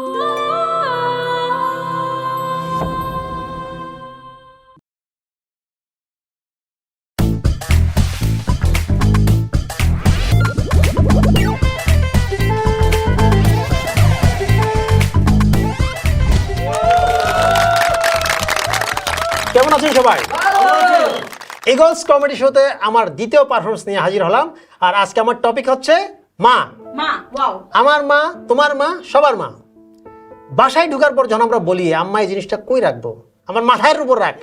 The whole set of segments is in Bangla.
কেমন আছেন সবাই? ইগলস কমেডি শোতে আমার দ্বিতীয় পারফরমেন্স নিয়ে হাজির হলাম। আর আজকে আমার টপিক হচ্ছে মা। আমার মা, তোমার মা, সবার মা। বাসায় ঢুকার পর যখন আমরা বলি আম্মা এই জিনিসটা কই রাখবো, আমার মাথার উপর রাখ।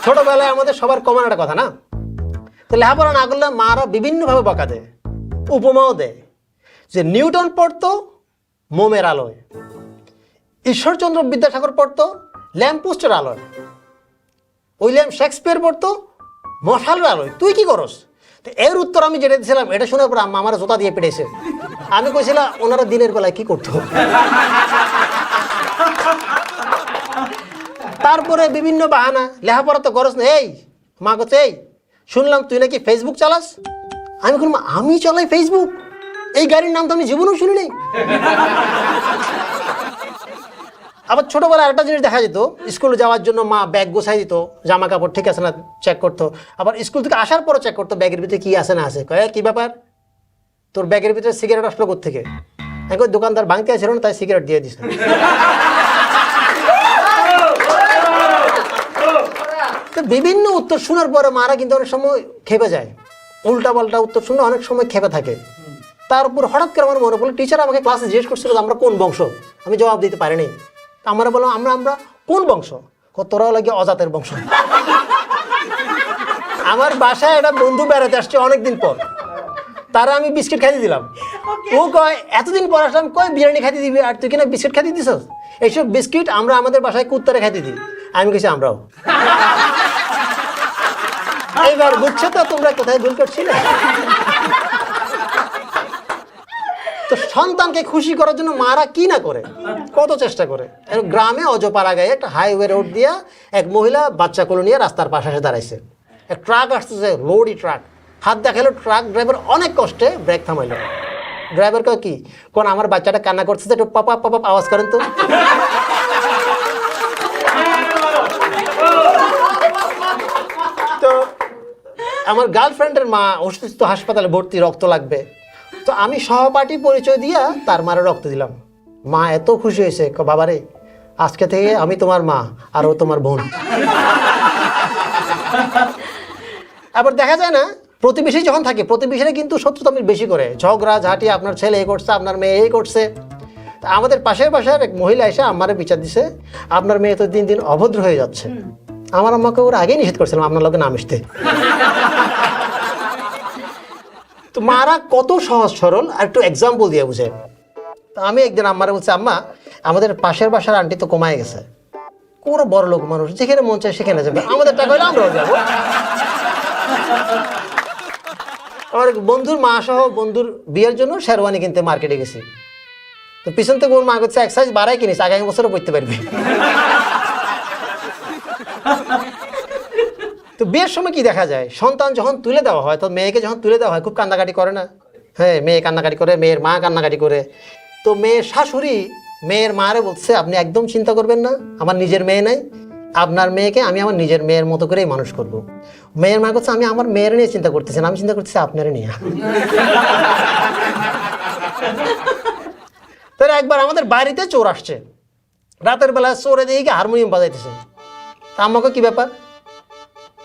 ছোটবেলায় আমাদের সবার কমন একটা কথা না? তো লেখাপড়া না করলে মারা বিভিন্নভাবে বকা দেয়, উপমাও দেয়। যে নিউটন পড়তো মোমের আলোয়, ঈশ্বরচন্দ্র বিদ্যাসাগর পড়তো ল্যাম্পপোস্টের আলোয়, উইলিয়াম শেক্সপিয়ার পড়তো মশালের আলোয়। তুই কি করস? তো এর উত্তর আমি যেটা দিয়েছিলাম, এটা শোনার পর আম্মা আমার জোতা দিয়ে পেটেছে। আমি কইছিলাম ওনারা দিনের বেলায় কি করতো। তারপরে বিভিন্ন বাহানা, লেখাপড়া তো করস না। এই মা কচ্ছে, এই শুনলাম তুই নাকি ফেসবুক চালাস। আমি বললাম আমি চালাই ফেসবুক? এই গাড়ির নাম তো আমি জীবনেও শুনি নাই। আবার ছোটবেলায় একটা জিনিস দেখা যেত, স্কুলে যাওয়ার জন্য মা ব্যাগ গোছাই দিত, জামা কাপড় ঠিক আছে না চেক করতো। আবার স্কুল থেকে আসার পরও চেক করতো ব্যাগের ভিতরে কি আছে না আছে। কয়ে কি ব্যাপার, তোর ব্যাগের ভিতরে সিগারেট আসলো কোত্থেকে? এখন দোকানদার ভাঙতে আসছিল না, তাই সিগারেট দিয়ে দিস। তো বিভিন্ন উত্তর শোনার পরে মারা কিন্তু অনেক সময় খেপে যায়, উল্টা পাল্টা উত্তর শুনে অনেক সময় খেপে থাকে। তার উপর হঠাৎ করে আমার মনে পড়লো টিচার আমাকে ক্লাসে জিজ্ঞেস করছিল আমরা কোন বংশ। আমি জবাব দিতে পারিনি। আমরা বললাম আমরা কোন বংশ? তোরাও লাগে অজাতের বংশ। আমার বাসায় একটা বন্ধু বেড়াতে আসছে অনেকদিন পর, তারা আমি বিস্কিট খাইতে দিলাম। ও কয় এতদিন পর আসলাম, কয় বিরিয়ানি খাইতে দিবি আর তুই কিনা বিস্কিট খাইতে দিস? এইসব বিস্কিট আমরা আমাদের বাসায় কুত্তারে খাইতে দিই। আমি কেছি আমরাও। এইবার বুঝছো তো তোমরা কোথায় ভুল করছিলে? তো সন্তানকে খুশি করার জন্য মারা কি না করে, কত চেষ্টা করে। গ্রামে অজপাড়া গায়ে একটা হাইওয়ে রোড দিয়া এক মহিলা বাচ্চা কোলে নিয়ে রাস্তার পাশে এসে দাঁড়াইছে। এক ট্রাক আসতেছে, লোডি ট্রাক। হাত দেখালো, ট্রাক ড্রাইভার অনেক কষ্টে ব্রেক থামাইলো। ড্রাইভার কয় কি কোন আমার বাচ্চাটা কান্না করতেছে, একটু পাপা পাপা আওয়াজ করেন তো। তো আমার গার্লফ্রেন্ডের মা অসুস্থ, হাসপাতালে ভর্তি, রক্ত লাগবে। তো আমি সহপাঠী পরিচয় দিয়া তার মারে রক্ত দিলাম। মা এত খুশি হয়েছে, বাবারে আজকে থেকে আমি তোমার মা আর ও তোমার বোন। আবার দেখা যায় না, প্রতিবেশী যখন থাকে প্রতিবেশীরা কিন্তু শত্রুতা বেশি করে, ঝগড়া ঝাঁটি, আপনার ছেলে এই করছে, আপনার মেয়ে এই করছে। তা আমাদের পাশের বাসার এক মহিলা এসে আমারে বিচার দিছে, আপনার মেয়ে তো দিন দিন অভদ্র হয়ে যাচ্ছে। আমার আম্মাকে ওরা আগেই নিষেধ করছিলাম আপনার লোকে না মিশতে। তো মারা কত সহজ সরল, আর একটু এক্সাম্পল দিয়ে বুঝে। তো আমি একদিন আম্মারে বলছি, আম্মা আমাদের পাশের বাসার আন্টি তো কমায় গেছে, কোনো বড় লোক মানুষ, যেখানে মন চায় সেখানে যাবে, আমাদের টাকা হলে আমরাও যাবো। আমার বন্ধুর মা সহ বন্ধুর বিয়ের জন্য শেরওয়ানি কিনতে মার্কেটে গেছি। তো পিছন থেকে ওর মা করছে এক সাইজ বাড়াই কিনিস, আগামী বছরও পড়তে পারবি। তো বিয়ের সময় কি দেখা যায়, সন্তান যখন তুলে দেওয়া হয়, তো মেয়েকে যখন তুলে দেওয়া হয় খুব কান্নাকাটি করে না? হ্যাঁ, মেয়ে কান্নাকাটি করে, মেয়ের মা কান্নাকাটি করে। তো মেয়ের শাশুড়ি মেয়ের মারে বলছে আপনি একদম চিন্তা করবেন না, আমার নিজের মেয়ে নাই, আপনার মেয়েকে আমি আমার নিজের মেয়ের মতো করেই মানুষ করব। মেয়ের মা করছে আমি আমার মেয়ের নিয়ে চিন্তা করতেছি না, আমি চিন্তা করতেছি আপনার নিয়ে। তাহলে একবার আমাদের বাড়িতে চোর আসছে, রাতের বেলা চোরে দিয়ে হারমোনিয়াম বাজাইতেছে। তা আমাকে কি ব্যাপার,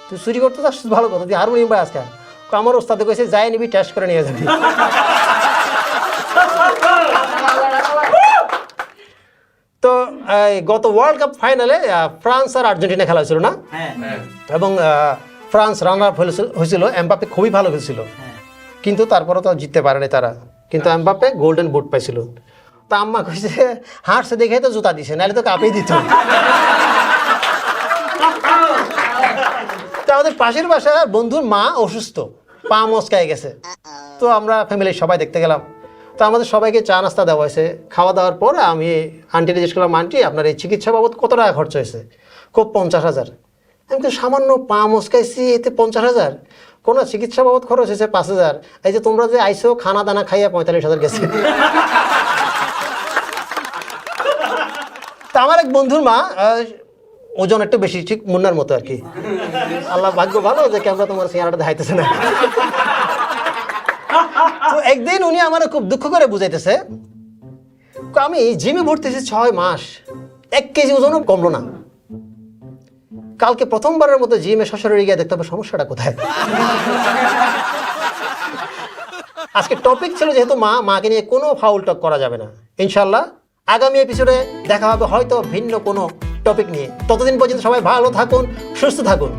তুই চুরি করতে চাস? ভালো কথা, তুই হারমোনিয়াম বাজাস কেন? আমার ওস্তাদে কইছে যাই নিবি, টেস্ট করে নিয়ে যাবি। তো গত ওয়ার্ল্ড কাপ ফাইনালে ফ্রান্স আর আর্জেন্টিনা খেলা হয়েছিল না? এবং ফ্রান্স রানার আপ হয়েছিল, এমবাপ্পে খুবই ভালো খেলছিল, কিন্তু তারপরে তো জিততে পারেনি তারা। কিন্তু এমবাপ্পে গোল্ডেন বুট পাইছিল। তা আম্মা কইছে হাঁটছে দেখে তো জুতা দিছে, নাহলে তো কাপেই দিত। তো আমাদের পাশের বাসার বন্ধুর মা অসুস্থ, পা মচকায় গেছে। তো আমরা ফ্যামিলির সবাই দেখতে গেলাম। তো আমাদের সবাইকে চা নাস্তা দেওয়া হয়েছে। খাওয়া দাওয়ার পর আমি আন্টিকে জিজ্ঞেস করলাম, আন্টি আপনার এই চিকিৎসা বাবদ কত টাকা খরচ হয়েছে? খুব 50,000। আমি তো সামান্য পা মচকাইছি, এতে 50,000? কোনো চিকিৎসা বাবদ খরচ হয়েছে 5,000। এই যে তোমরা যে আইসো খানা দানা খাইয়া 45,000 গেছে। তা আমার এক বন্ধুর মা ওজন একটু বেশি, ঠিক মুন্নার মতো আর কি। আল্লাহ ভাগ্য ভালো যে ক্যামেরা তোমার চেহারাটা দেখাইতেছে না। তো একদিন উনি আমার খুব দুঃখ করে বুঝাইতেছে, আমি জিমে ভর্তি হয়েছি 6 মাস, 1 কেজি ওজনও কমলো না। কালকে প্রথমবারের মতো জিমে শ্বশুরে গিয়ে দেখতে হবে সমস্যাটা কোথায়। আজকে টপিক ছিল যেহেতু মাকে নিয়ে কোনো ফাউল টক করা যাবে না। ইনশাল্লাহ আগামী এপিসোডে দেখা হবে হয়তো ভিন্ন কোনো টপিক নিয়ে। ততদিন পর্যন্ত সবাই ভালো থাকুন, সুস্থ থাকুন।